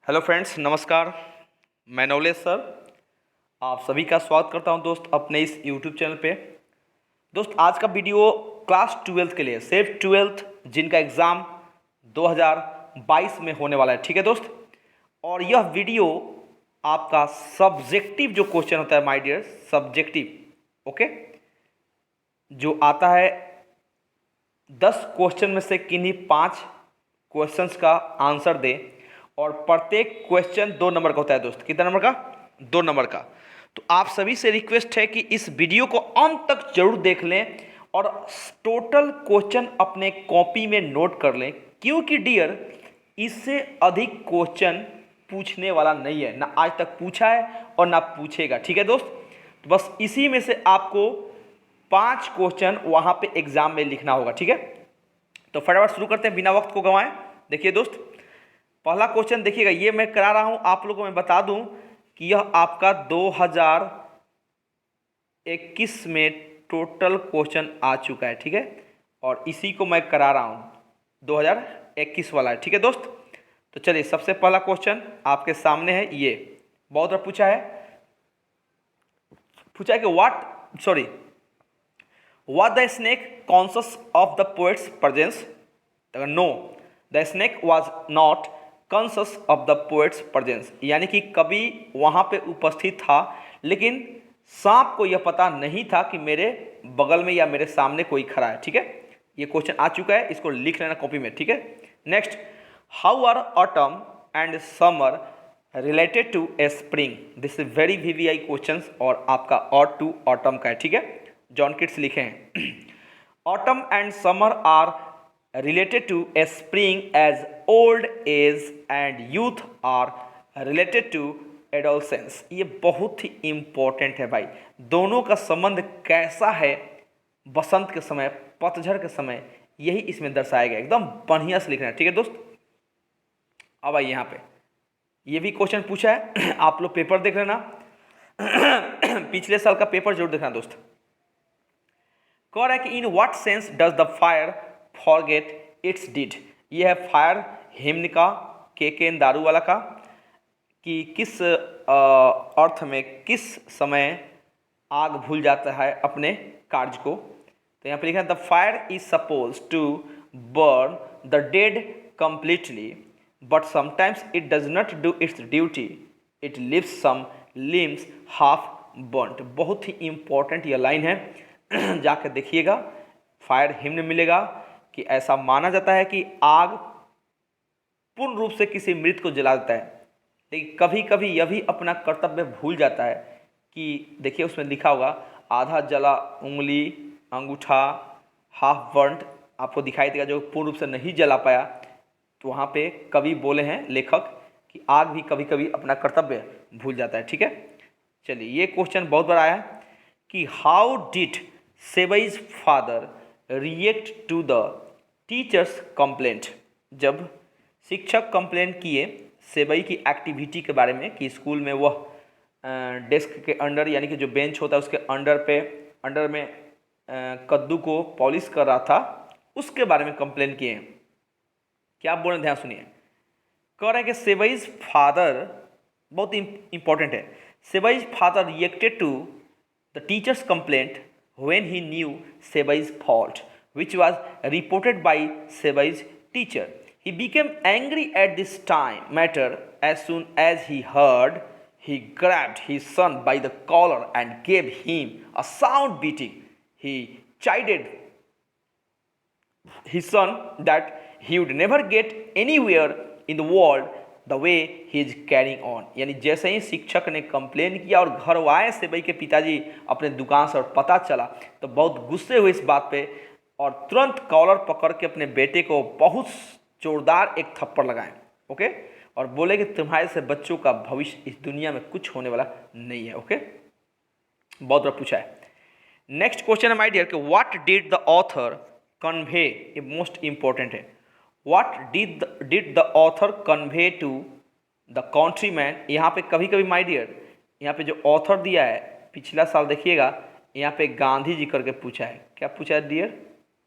Hello friends, नमस्कार। मैं Navlesh sir आप सभी का स्वागत करता हूं दोस्त अपने इस यूट्यूब चैनल पे। दोस्त आज का वीडियो क्लास 12th के लिए, सिर्फ 12th जिनका एग्ज़ाम 2022 में होने वाला है, ठीक है दोस्त। और यह वीडियो आपका सब्जेक्टिव जो क्वेश्चन होता है माय डियर, सब्जेक्टिव ओके, जो आता है 10 क्वेश्चन में से किन्हीं 5 क्वेश्चंस का आंसर दे। और प्रत्येक क्वेश्चन 2 नंबर का होता है दोस्त। कितना नंबर का? 2 नंबर का। तो आप सभी से रिक्वेस्ट है कि इस वीडियो को अंत तक जरूर देख लें और टोटल क्वेश्चन अपने कॉपी में नोट कर लें, क्योंकि डियर इससे अधिक क्वेश्चन पूछने वाला नहीं है, ना आज तक पूछा है और ना पूछेगा, ठीक है दोस्त। तो बस इसी में से आपको 5 क्वेश्चन वहाँ पे एग्जाम में लिखना होगा, ठीक है। तो फटाफट शुरू करते हैं बिना वक्त को गंवाए। देखिए दोस्त, पहला क्वेश्चन देखिएगा, ये मैं करा रहा हूं आप लोगों को। मैं बता दूं कि यह आपका 2021 में टोटल क्वेश्चन आ चुका है, ठीक है। और इसी को मैं करा रहा हूं, 2021 वाला है, ठीक है दोस्त। तो चलिए, सबसे पहला क्वेश्चन आपके सामने है। ये बहुत बार पूछा है कि what the snake conscious of the poet's presence? No, the snake was not conscious of the poet's presence, यानी कि कभी वहाँ पे उपस्थित था, लेकिन सांप को यह पता नहीं था कि मेरे बगल में या मेरे सामने कोई खड़ा है, ठीक है। ये क्वेश्चन आ चुका है, इसको लिख लेना कॉपी में, ठीक है। Next, how are autumn and summer related to a spring? This is very VVI question और आपका और टू ऑटम का है, ठीक है। जॉन किट्स लिखे हैं autumn and summer are related to a spring as old age and youth are related to adolescence। ये बहुत ही इंपॉर्टेंट है भाई। दोनों का संबंध कैसा है बसंत के समय, पतझड़ के समय, यही इसमें दर्शाया गया। एकदम बढ़िया से लिखना है, ठीक है दोस्त। अब आइए यहाँ पे, ये भी क्वेश्चन पूछा है आप लोग पेपर देख लेना पिछले साल का पेपर जरूर देखना दोस्त। कह रहा है कि in what sense does the fire forget its deed? ये है फायर हिम्न का, के दारू वाला का, कि किस अर्थ में, किस समय आग भूल जाता है अपने कार्य को। तो यहाँ पे लिखा है the fire is suppose to burn the dead completely but sometimes it does not do its duty, it leaves some limbs half burned. बहुत ही इंपॉर्टेंट यह लाइन है जाकर देखिएगा, फायर हिम्न मिलेगा कि ऐसा माना जाता है कि आग पूर्ण रूप से किसी मृत को जला देता है, लेकिन कभी कभी यह भी अपना कर्तव्य भूल जाता है कि देखिए उसमें लिखा होगा आधा जला उंगली, अंगूठा, हाफ बर्न्ड, आपको दिखाई देगा जो पूर्ण रूप से नहीं जला पाया। तो वहाँ पे कवि बोले हैं, लेखक, कि आग भी कभी कभी अपना कर्तव्य भूल जाता है, ठीक है। चलिए, ये क्वेश्चन बहुत बार आया है कि हाउ डिड सेबईज father react to the teacher's complaint? जब शिक्षक कंप्लेंट किए सेबई की एक्टिविटी के बारे में कि स्कूल में वह डेस्क के अंडर, यानी कि जो बेंच होता है उसके अंडर में कद्दू को पॉलिश कर रहा था, उसके बारे में कंप्लेंट किए हैं। क्या बोल रहे हैं, ध्यान सुनिए। कह रहे हैं कि सेबईज फादर, बहुत इंपॉर्टेंट है, सेबईज father reacted to the teacher's complaint when he knew Sebai's fault, which was reported by Sebai's teacher. He became angry at this matter. As soon as he heard, he grabbed his son by the collar and gave him a sound beating. He chided his son that he would never get anywhere in the world the way he is carrying on. यानी जैसे ही शिक्षक ने complain किया और घर आए सेबई के पिताजी अपने दुकान से और पता चला, तो बहुत गुस्से हुए इस बात पे और तुरंत कॉलर पकड़ के अपने बेटे को बहुत जोरदार एक थप्पड़ लगाए, ओके, और बोले कि तुम्हारे से बच्चों का भविष्य इस दुनिया में कुछ होने वाला नहीं है, ओके। बहुत बार पूछा है। नेक्स्ट क्वेश्चन है माय डियर कि what did the author convey? ये मोस्ट इंपॉर्टेंट है। What did the author convey to the countryman? यहाँ पे कभी कभी माय डियर, यहाँ पे जो ऑथर दिया है पिछला साल देखिएगा, यहाँ पे गांधी जी करके पूछा है। क्या पूछा है डियर?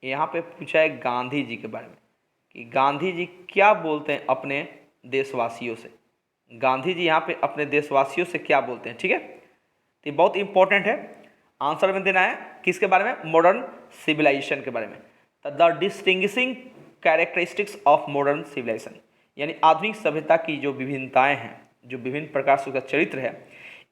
यहाँ पे पूछा है गांधी जी के बारे में कि गांधी जी क्या बोलते हैं अपने देशवासियों से। गांधी जी यहाँ पे अपने देशवासियों से क्या बोलते हैं, ठीक है। तो ये बहुत इंपॉर्टेंट है, आंसर में देना है किसके बारे में, मॉडर्न सिविलाइजेशन के बारे में। The distinguishing characteristics of modern civilisation, यानी आधुनिक सभ्यता की जो विभिन्नताएं हैं, जो विभिन्न प्रकार से उसका चरित्र है,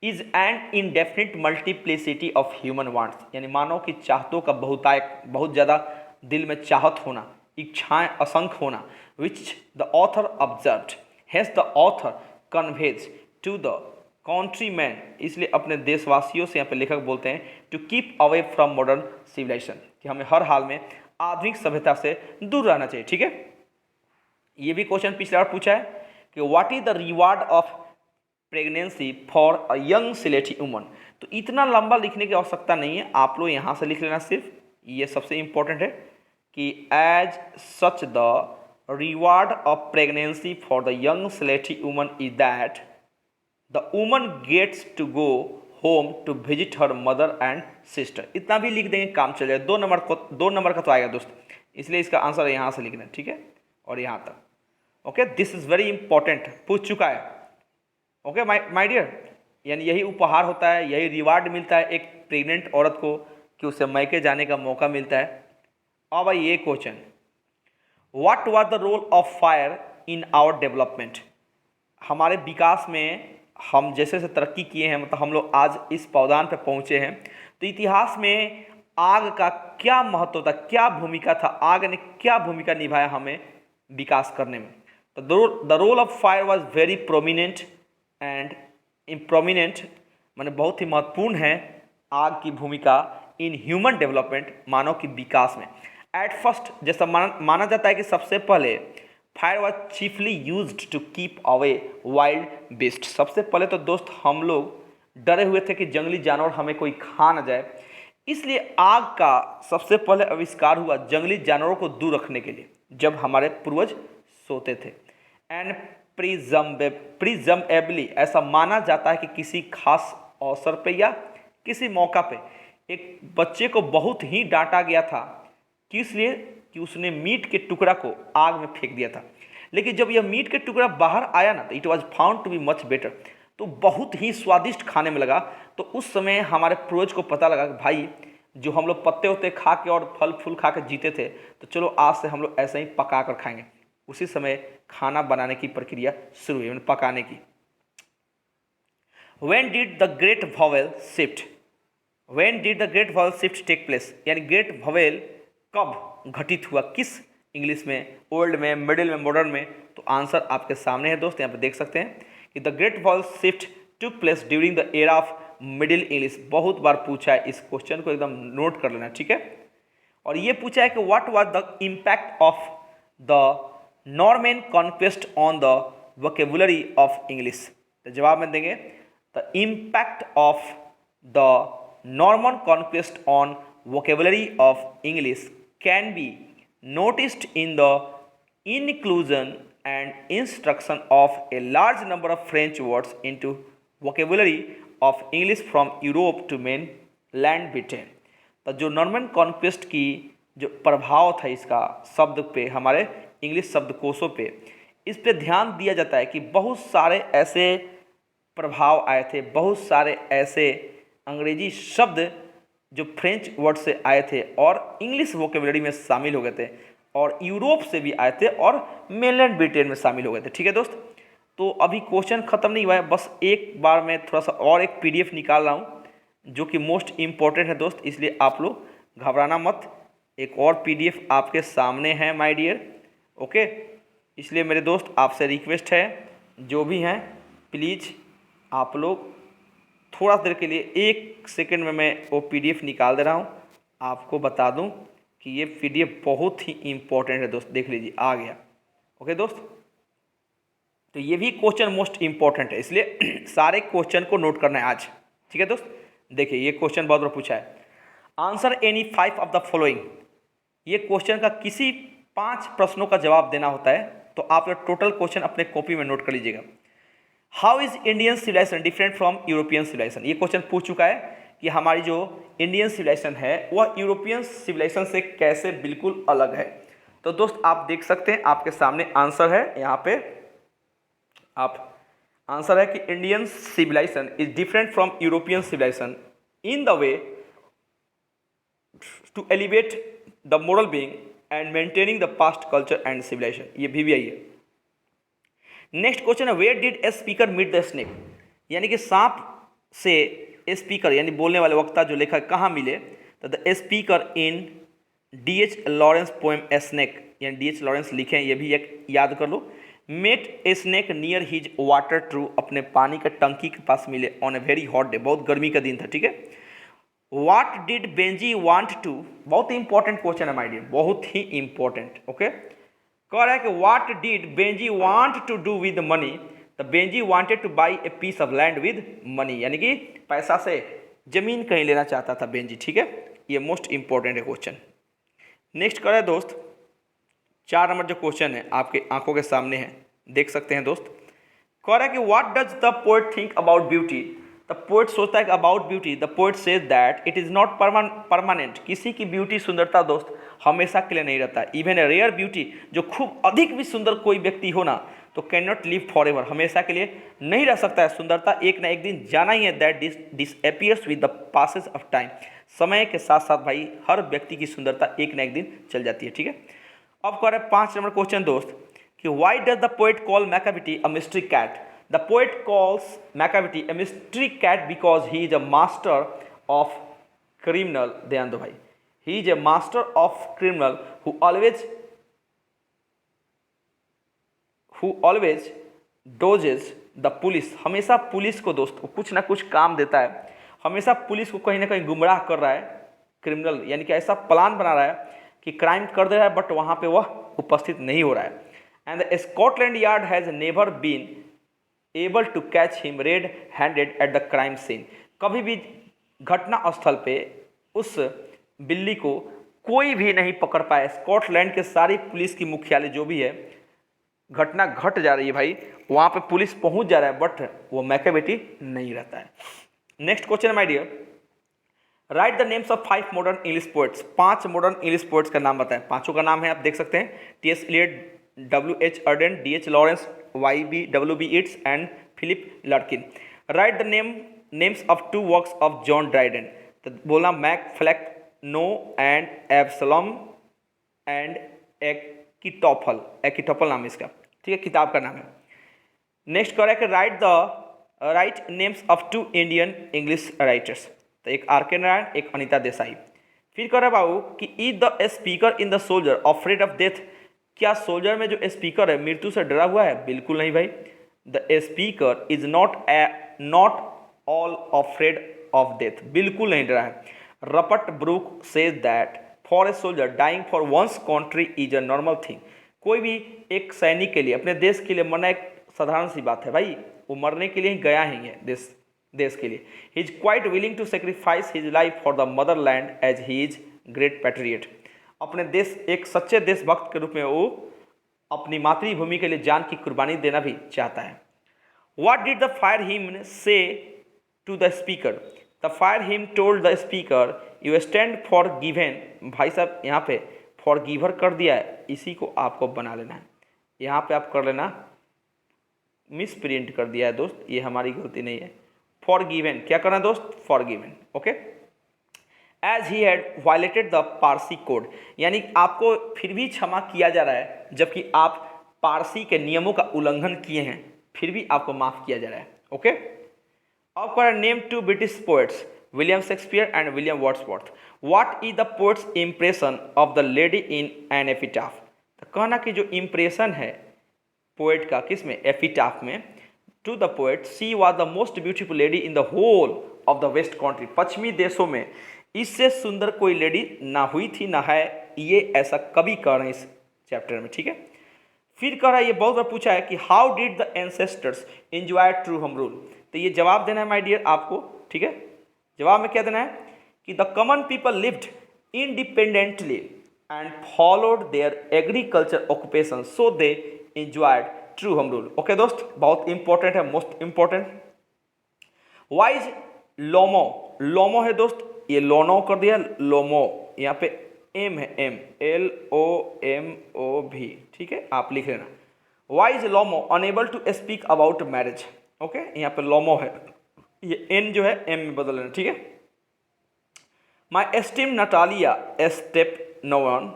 is an indefinite multiplicity of human wants, यानी मानव की चाहतों का बहुतायक, बहुत ज़्यादा दिल में चाहत होना, इच्छाएं असंख्य होना, which the author observed, has the author conveys to the countryman, इसलिए अपने देशवासियों से यहाँ पे लेखक बोलते हैं to keep away from modern civilisation, कि हमें हर हाल में आधुनिक सभ्यता से दूर रहना चाहिए, ठीक है। ये भी क्वेश्चन पिछले बार पूछा है कि what is the reward of pregnancy for a young Sylheti woman. तो इतना लंबा लिखने की आवश्यकता नहीं है, आप लोग यहाँ से लिख लेना सिर्फ, ये सबसे इंपॉर्टेंट है कि as such the reward of pregnancy for the young Sylheti woman is that the woman gets to go home to visit her mother and sister. इतना भी लिख देंगे काम चल जाए, 2 नंबर का तो आएगा दोस्त, इसलिए इसका आंसर यहाँ से लिखना है, ठीक है, और यहाँ तक। Okay, this is very important, पूछ चुका है। ओके माय डियर, यानी यही उपहार होता है, यही रिवार्ड मिलता है एक प्रेग्नेंट औरत को कि उसे मैके जाने का मौका मिलता है। अब भाई ये question, what was the role of fire in our development, हमारे विकास में हम जैसे जैसे तरक्की किए हैं, मतलब हम लोग आज इस पावदान पर पहुँचे हैं, तो इतिहास में आग का क्या महत्व था, क्या भूमिका था, आग ने क्या भूमिका निभाया हमें विकास करने में। तो the role of fire was very prominent and improminent, माने बहुत ही महत्वपूर्ण है आग की भूमिका इन ह्यूमन डेवलपमेंट, मानव की विकास में। एट फर्स्ट, जैसा माना जाता है कि सबसे पहले fire was chiefly used to keep away wild beast, सबसे पहले तो दोस्त हम लोग डरे हुए थे कि जंगली जानवर हमें कोई खा ना जाए, इसलिए आग का सबसे पहले आविष्कार हुआ जंगली जानवरों को दूर रखने के लिए, जब हमारे पूर्वज सोते थे। एंड प्रिजम्बेबली, ऐसा माना जाता है कि किसी खास अवसर पे या किसी मौका पे एक बच्चे को बहुत ही डांटा गया था, किस लिए, कि उसने मीट के टुकड़ा को आग में फेंक दिया था। लेकिन जब यह मीट के टुकड़ा बाहर आया ना, तो it was found to be much better, तो बहुत ही स्वादिष्ट खाने में लगा। तो उस समय हमारे पूर्वज को पता लगा कि भाई जो हम लोग पत्ते उत्ते खा के और फल फूल खा के जीते थे, तो चलो आज से हम लोग ऐसे ही पका कर खाएंगे। उसी समय खाना बनाने की प्रक्रिया शुरू हुई, पकाने की। When did the great vowel shift? When did the great vowel shift take place? यानी ग्रेट वॉवेल कब घटित हुआ, किस इंग्लिश में, ओल्ड में, मिडिल में, मॉडर्न में। तो आंसर आपके सामने है दोस्त, यहाँ पे देख सकते हैं कि the great vowel shift took place during the era of middle English. बहुत बार पूछा है, इस क्वेश्चन को एकदम नोट कर लेना, ठीक है। और ये पूछा है कि what was the impact of the Norman conquest on the vocabulary of English. तो जवाब में देंगे the impact of the Norman conquest on vocabulary of English can be noticed in the inclusion and instruction of a large number of French words into vocabulary of English from Europe to mainland Britain। तो जो Norman conquest की जो प्रभाव था इसका शब्द पे, हमारे इंग्लिश शब्दकोशों पे, इस पे ध्यान दिया जाता है कि बहुत सारे ऐसे प्रभाव आए थे, बहुत सारे ऐसे अंग्रेजी शब्द जो फ्रेंच वर्ड से आए थे और इंग्लिश वोकेबुलरी में शामिल हो गए थे, और यूरोप से भी आए थे और मेनलैंड ब्रिटेन में शामिल हो गए थे, ठीक है दोस्त। तो अभी क्वेश्चन ख़त्म नहीं हुआ है, बस एक बार मैं थोड़ा सा और एक पीडीएफ निकाल रहा हूँ जो कि मोस्ट इम्पॉर्टेंट है दोस्त, इसलिए आप लोग घबराना मत। एक और पीडीएफ आपके सामने है माय डियर, ओके। इसलिए मेरे दोस्त आपसे रिक्वेस्ट है, जो भी हैं प्लीज़ आप लोग थोड़ा देर के लिए, 1 सेकंड में मैं वो पीडीएफ निकाल दे रहा हूँ। आपको बता दूँ कि ये पीडीएफ बहुत ही इम्पोर्टेंट है दोस्त, देख लीजिए आ गया, ओके दोस्त। तो ये भी क्वेश्चन मोस्ट इम्पॉर्टेंट है, इसलिए सारे क्वेश्चन को नोट करना है आज, ठीक है दोस्त। देखिए ये क्वेश्चन बहुत बार पूछा है, answer any 5 of the following. ये क्वेश्चन का किसी 5 प्रश्नों का जवाब देना होता है, तो आप लोग टोटल क्वेश्चन अपने कॉपी में नोट कर लीजिएगा। How is Indian civilisation different from European civilisation. ये क्वेश्चन पूछ चुका है कि हमारी जो इंडियन सिविलाइजेशन है वह यूरोपियन सिविलाइजेशन से कैसे बिल्कुल अलग है। तो दोस्त आप देख सकते हैं, आपके सामने आंसर है, यहाँ पे आप आंसर है कि Indian civilisation is different from European civilisation in the way to elevate the moral being and maintaining the past culture and civilisation. ये भी आई है। नेक्स्ट क्वेश्चन है where did a speaker meet the snake, यानी कि सांप से speaker यानी बोलने वाले वक्ता जो लेखक कहाँ मिले, तो the speaker in D.H. Lawrence poem a snake, यानी D.H. लॉरेंस लिखे हैं, ये भी एक याद कर लो। Met a snake near his water trough, अपने पानी के टंकी के पास मिले on a very hot day, बहुत गर्मी का दिन था, ठीक है। What did Benji want to, बहुत ही इंपॉर्टेंट क्वेश्चन है माय डियर, बहुत ही इंपॉर्टेंट, ओके। कह रहा है कि what did Benji want to do with money, the Benji wanted to buy a piece of land with money, यानी कि पैसा से जमीन कहीं लेना चाहता था बेंजी, ठीक है। ये मोस्ट इंपॉर्टेंट है क्वेश्चन। नेक्स्ट करें दोस्त, 4 नंबर जो क्वेश्चन है आपके आंखों के सामने है, देख सकते हैं दोस्त। कह रहा है कि what does the poet think about beauty, the poet सोचता है कि about beauty the poet says that it is not permanent, किसी की ब्यूटी सुंदरता दोस्त हमेशा के लिए नहीं रहता। इवन ए रेयर ब्यूटी, जो खूब अधिक भी सुंदर कोई व्यक्ति हो ना, तो can not live for ever, हमेशा के लिए नहीं रह सकता है। सुंदरता एक ना एक दिन जाना ही है। That disappears with the passes of time, समय के साथ साथ भाई हर व्यक्ति की सुंदरता एक ना एक दिन चल जाती है, ठीक है। अब कह रहे हैं 5 नंबर क्वेश्चन दोस्त कि why does the poet call Macavity a mystery cat, the poet calls Macavity a mystery cat because he is a master of criminal, ध्यान दो भाई, he is a master of criminal who always dodges the police, हमेशा police को दोस्त कुछ ना कुछ काम देता है, हमेशा पुलिस को कहीं ना कहीं गुमराह कर रहा है। क्रिमिनल यानी कि ऐसा प्लान बना रहा है कि क्राइम कर दे रहा है बट वहाँ पे वह उपस्थित नहीं हो रहा है। And Scotland Yard has never been able to catch him red handed at the crime scene, कभी भी घटना स्थल पे उस बिल्ली को कोई भी नहीं पकड़ पाया। स्कॉटलैंड के सारी पुलिस की मुख्यालय जो भी है, घटना घट जा रही है भाई, वहाँ पे पुलिस पहुँच जा रहा है बट वो मैकाविटी नहीं रहता है। Next question my dear, write the names of 5 modern English poets, 5 modern English poets का नाम बताएं। पांचों का नाम है आप देख सकते हैं, T.S. Eliot, W.H. Auden, D.H. Lawrence, W.B. Yeats and Philip Larkin. Write the names of 2 works of John Dryden, तो बोलना Mac Flecknoe and Absalom and Achitophel नाम इसका, ठीक है, किताब का नाम है। नेक्स्ट कह रहा है कि right names of 2 Indian English writers, तो एक आर के नारायण, एक अनीता देसाई। फिर कह रहा है बाबू कि is the speaker in the soldier afraid of death, क्या सोल्जर में जो स्पीकर है मृत्यु से डरा हुआ है? बिल्कुल नहीं भाई। The speaker is not all afraid of death, बिल्कुल नहीं डरा है। Rupert Brooke says that for a soldier dying for one's country is a normal thing, कोई भी एक सैनिक के लिए, अपने देश के लिए मरना एक साधारण सी बात है भाई, वो मरने के लिए ही गया ही है देश के लिए। He is quite willing to sacrifice his life for the motherland as he is great patriot, अपने देश, एक सच्चे देशभक्त के रूप में वो अपनी मातृभूमि के लिए जान की कुर्बानी देना भी चाहता है। What did the fireman say to the speaker, the fireman told the speaker you stand forgiven, भाई साहब यहाँ पे फॉर गिवर कर दिया है, इसी को आपको बना लेना है, यहाँ पे आप कर लेना मिस प्रिंट कर दिया है दोस्त, ये हमारी गलती नहीं है। फॉर गिवन क्या करना है दोस्त? For given, okay. As he had violated the Parsi code, यानी आपको फिर भी क्षमा किया जा रहा है, जबकि आप पारसी के नियमों का उल्लंघन किए हैं, फिर भी आपको माफ किया जा रहा है, ओके। अब कह name 2 British poets, William Shakespeare and William Wordsworth. What is the poets impression of the lady in an epitaph, तो कहना कि जो इम्प्रेशन है पोएट का किस में? एपिटाफ में। To the poet she was the most beautiful lady in the whole of the west country, पश्चिमी देशों में इससे सुंदर कोई लेडी ना हुई थी ना है, ये ऐसा कभी कह रहे हैं इस चैप्टर में, ठीक है। फिर कह रहा है, ये बहुत बार पूछा है कि how did the ancestors enjoy true home rule, तो ये जवाब देना है माय डियर आपको, ठीक है। जवाब में क्या देना है कि the common people lived independently and followed there agriculture occupation so they enjoyed true home rule, okay दोस्त, बहुत इंपॉर्टेंट है, मोस्ट इंपॉर्टेंट। वाइज लोमो, लोमो है दोस्त, ये लोनो कर दिया, लोमो, यहाँ पे एम है, एम LOMO भी, ठीक है, आप लिख लेना। Why's Lomov unable to speak about marriage, okay, यहाँ पे लोमो है, ये एन जो है एम में बदल लेना, ठीक है। My esteemed Natalia Stepanovna,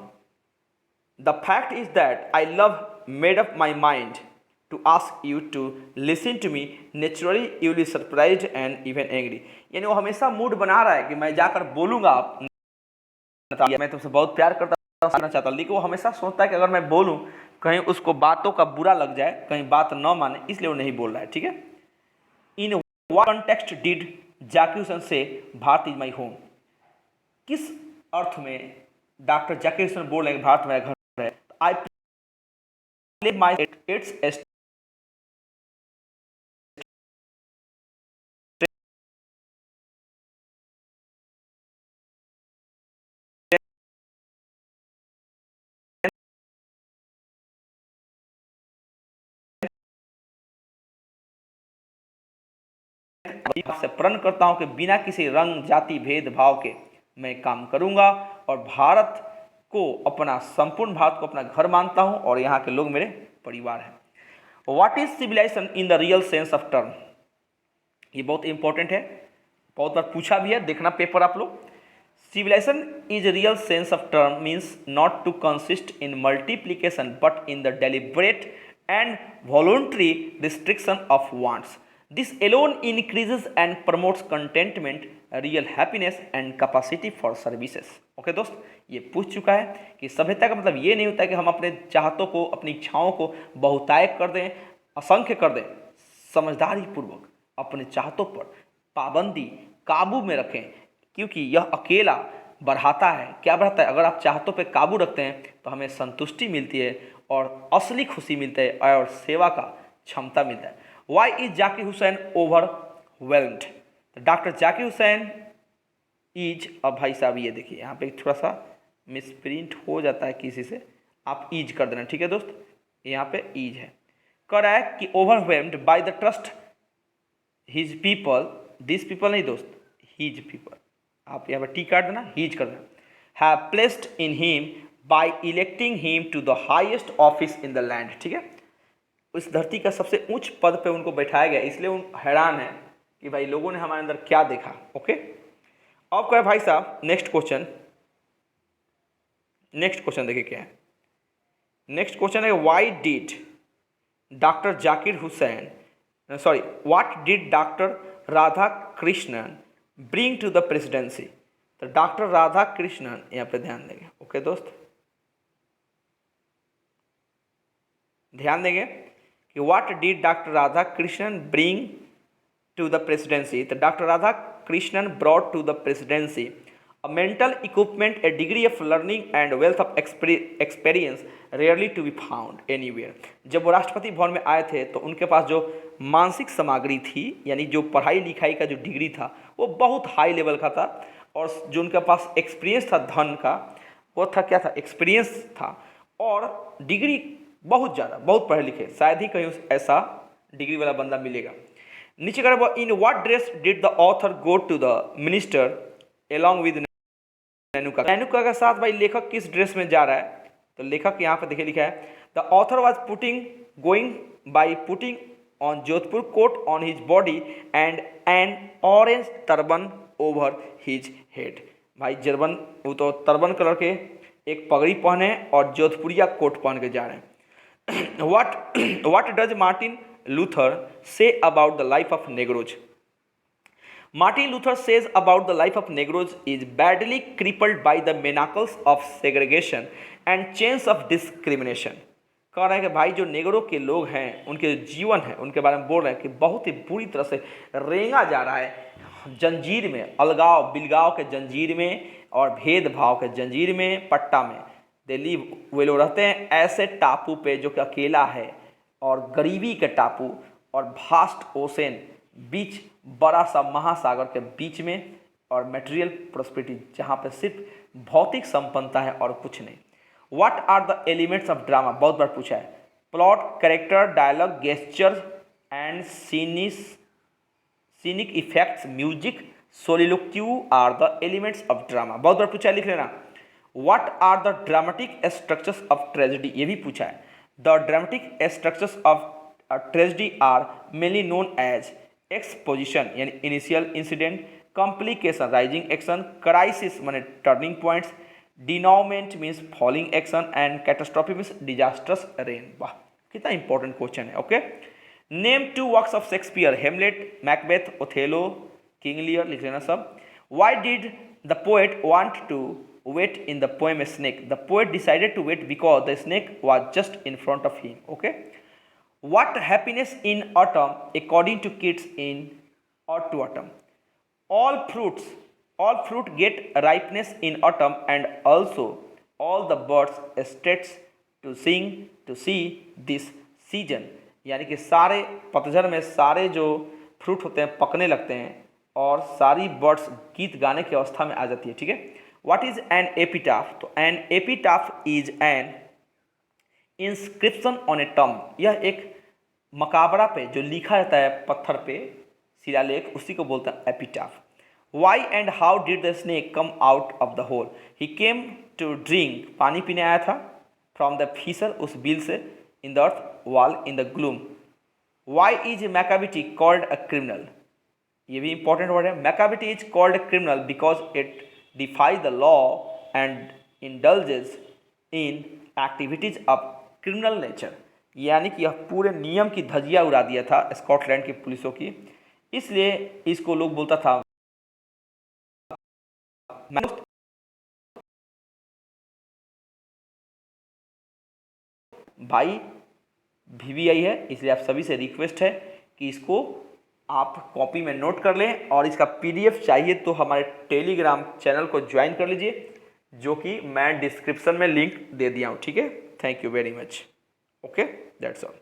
the fact is that I have made up my mind to ask you to listen to me naturally you will be surprised and even angry। यानी वो हमेशा mood बना रहा है कि मैं जाकर बोलूंगा आप नतालिया, मैं तुमसे बहुत प्यार करता हूँ चाहता हूँ, लेकिन वो हमेशा सोचता है कि अगर मैं बोलूँ कहीं उसको बातों का बुरा लग जाए, कहीं बात न माने, इसलिए वो नहीं बोल रहा है, ठीक है। In what context did Zakir Hussain से भारत इज माई होम, किस अर्थ में डॉक्टर जाकिर हुसैन बोल रहे हैं भारत मेरा घर है। आई प्ले माई इट्स से प्रण करता हूं कि बिना किसी रंग जाति भेदभाव के मैं काम करूंगा और भारत को अपना, संपूर्ण भारत को अपना घर मानता हूं और यहाँ के लोग मेरे परिवार हैं। What is civilisation in the real sense of term, ये बहुत इंपॉर्टेंट है, बहुत बार पूछा भी है, देखना पेपर आप लोग। Civilisation is real sense of term means not to consist in multiplication but in the deliberate and voluntary restriction of wants. This alone increases and promotes contentment, real happiness and capacity for services। Okay दोस्त, ये पूछ चुका है कि सभ्यता का मतलब ये नहीं होता कि हम अपने चाहतों को, अपनी इच्छाओं को बहुतायत कर दें, असंख्य कर दें। समझदारी पूर्वक अपने चाहतों पर पाबंदी काबू में रखें, क्योंकि यह अकेला बढ़ाता है। क्या बढ़ाता है? अगर आप चाहतों पे काबू रखते हैं तो हमें संतुष्टि मिलती है और असली खुशी मिलता है और सेवा का क्षमता मिलता है। Why is Zakir Hussain overwhelmed? Doctor Zakir Hussain is, अब भाई साहब ये देखिए यहाँ पे थोड़ा सा मिसप्रिंट हो जाता है किसी से, आप ईज कर देना, ठीक है दोस्त, यहाँ पे ईज है। कह रहा है कि overwhelmed by the trust his people, this people नहीं दोस्त, हिज पीपल, आप यहाँ पे टी काट देना, हिज कर देना, have placed in him by electing him to the highest office in the land। ठीक है, इस धरती का सबसे उच्च पद पे उनको बैठाया गया, इसलिए उन हैरान है कि भाई लोगों ने हमारे अंदर क्या देखा। ओके, अब क्या भाई साहब नेक्स्ट क्वेश्चन, देखिए क्या है। नेक्स्ट क्वेश्चन है why did doctor Zakir Husain, sorry, what did doctor Radhakrishnan bring to the presidency. तो डॉक्टर राधा कृष्णन यहाँ पे ध्यान देंगे। ओके दोस्त, ध्यान देंगे कि what did doctor Radhakrishnan bring to the presidency. तो doctor Radhakrishnan brought to the presidency a mental equipment, a degree of learning and wealth of experience rarely to be found anywhere. जब वो राष्ट्रपति भवन में आए थे तो उनके पास जो मानसिक सामग्री थी, यानी जो पढ़ाई लिखाई का जो डिग्री था वो बहुत हाई लेवल का था, और जो उनके पास एक्सपीरियंस था धन का, वो था क्या था, एक्सपीरियंस था, और डिग्री बहुत ज़्यादा, बहुत पढ़े लिखे, शायद ही कहीं ऐसा डिग्री वाला बंदा मिलेगा। नीचे कर in what dress did the author go to the minister along with Renuka. Renuka के साथ भाई लेखक किस ड्रेस में जा रहा है? तो लेखक यहाँ पे देखिए लिखा है the author was going by putting on Jodhpur coat on his body and an orange turban over his head. भाई जर्बन, वो तो टर्बन कलर के एक पगड़ी पहने और जोधपुरिया कोट पहन के जा रहे हैं। what does Martin Luther say about the life of Negroes? Martin Luther says about the life of Negroes is badly crippled by the manacles of segregation and chains of discrimination। कह रहे हैं कि भाई जो नेगरो के लोग हैं, उनके जो जीवन है उनके बारे में बोल रहे हैं कि बहुत ही बुरी तरह से रेंगा जा रहा है जंजीर में, अलगाव बिलगाव के जंजीर में और भेदभाव के जंजीर में, पट्टा में। दिल्ली वे लोग रहते हैं ऐसे टापू पे जो कि अकेला है, और गरीबी के टापू और भास्ट ओशन, बीच बड़ा सा महासागर के बीच में, और मटेरियल प्रोस्पेरिटी जहाँ पे सिर्फ भौतिक संपन्नता है और कुछ नहीं। What are the elements of drama, बहुत बार पूछा है। Plot, character, dialogue, gesture and scenic effects, music, soliloquy are the elements of drama, बहुत बार पूछा है, लिख लेना। What are the dramatic structures of tragedy, ये भी पूछा है। The dramatic structures of tragedy are mainly known as exposition यानी initial incident, complication rising action, crisis माने turning points, denouement means falling action and catastrophe means disasters rain. वाह कितना important question है। Okay, name 2 works of Shakespeare, Hamlet, Macbeth, Othello, King Lear, लिख लेना सब। Why did the poet want to wait in the poem snake? The poet decided to wait because the snake was just in front of him. Okay, what happiness in autumn according to kids in Ode to Autumn? All fruit get ripeness in autumn, and also all the birds states to sing to see this season. यानी कि सारे पतझड़ में सारे जो fruit होते हैं पकने लगते हैं और सारी बर्ड्स गीत गाने की अवस्था में आ जाती है। ठीक है, व्हाट इज एन एपिटाफ? तो an epitaph is an inscription on a tomb, यह एक मकाबरा पे जो लिखा रहता है पत्थर पे, शिलालेख, उसी को बोलते हैं epitaph. Why and how did the snake come out of the hole? He came to drink, पानी पीने आया था, फ्रॉम द फिशर, उस बिल से, in the earth wall in the gloom. Why is Macavity called a criminal? ये भी important word है। Macavity is called a criminal because it defies the law and indulges in activities of criminal nature, यानी कि यह पूरे नियम की धज्जियां उड़ा दिया था स्कॉटलैंड की पुलिसों की, इसलिए इसको लोग बोलता था। भाई VVI है, इसलिए आप सभी से रिक्वेस्ट है कि इसको आप कॉपी में नोट कर लें, और इसका PDF चाहिए तो हमारे टेलीग्राम चैनल को ज्वाइन कर लीजिए, जो कि मैं डिस्क्रिप्शन में लिंक दे दिया हूँ। ठीक है, thank you very much. Okay, that's all.